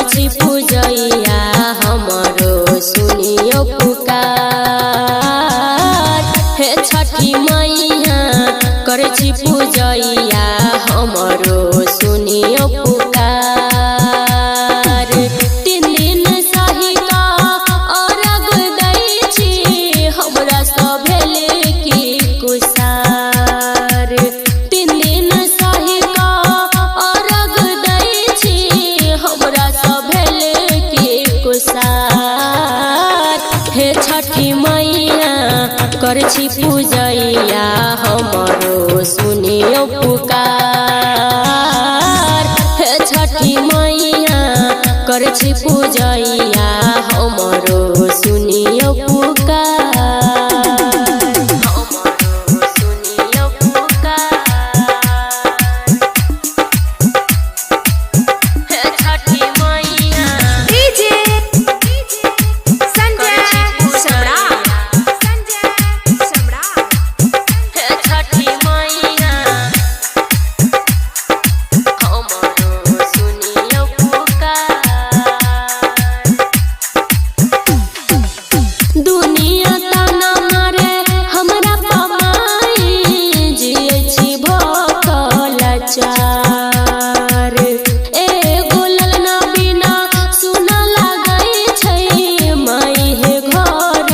करछि पूजैया हमरो सुनियो पुकार। हे छठी मैया करछि पूजैया हमरो सुनियो पुकार। 3 दिन सही का अर्घ दै छी हमरा सभेले की कुसार। 3 दिन सही का अर्घ दै छी हमरा सभेले की कुसार। हे छठी मैया करछि पूजैया हमरो सुनियो पुकार। हे छठी मैया करछि पूजैया हमरो सुनियो पुकार। हमरो सुनियो पुकार। हे छठी मैया डीजे संजय सम्राट। हे छठी मैया हमरो सुनियो पुकार। दुनिया ताना मारे हमरा पमाई जियै छी भूखल चार। एगो ललना बिना सुन लागै छै माई हे घर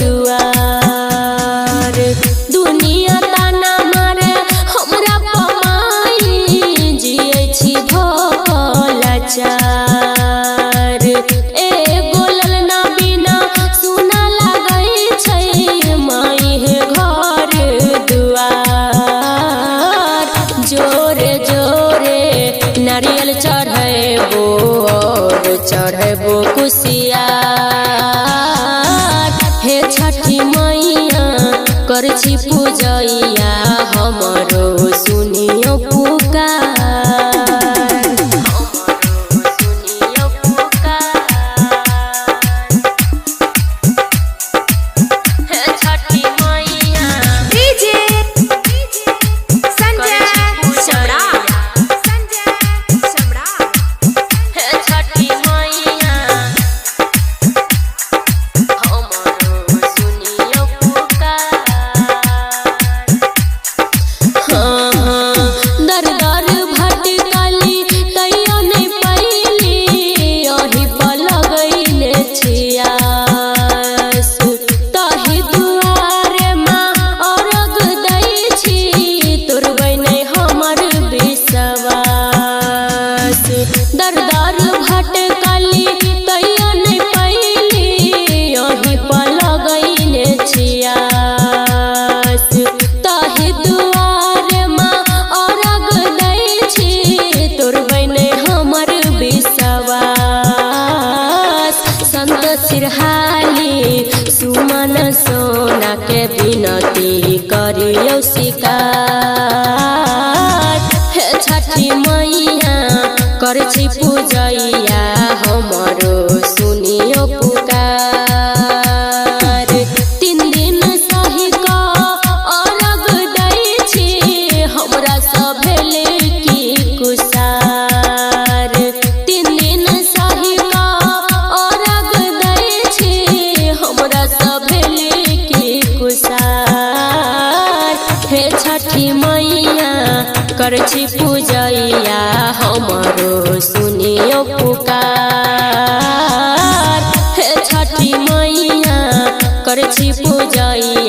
दुआर। दुनिया ताना मारे हमरा पमाई जियै छी भूखल चार। एगो ललना बिना सुन लागै छै माई हे घर दुआर। जोरे जोरे नारियल चढ़ैबो और चढ़ैबो कुशियार। हे छठी मैया करछि पूजैया हमरो सुनियो पुकार। हमरो सुनियो पुकार। हे छठी मैया डीजे संजय सम्राट। हे छठी मैया हमरो सुनियो पुकार। दर दर भटकली तैयो नहीं पैली अही पर लगैले छियास। ताहि दुआरे माँ अर्घ दै छी तोरबै नहीं हमर विश्वास। दर दर भटकली तैयो नहीं पैली अही पर लगैले छियास। ताहि दुआरे माँ अर्घ दै छी तोरबै नहीं हमर विश्वास। संत सिरहाली सुमन सोना के विनती करियो शिकार। हे छठी मैया करछि पूजैया हमरो सुनियो पुकार। 3 दिन सही का अर्घ दै छी हमरा सभेले की कुसार। 3 दिन सही का अर्घ दै छी हमरा सभेले की कुसार। हे छठी मैया करछि पूजैया हमरो सुनियो पुकार। हे छठी मैया करछि पूजैया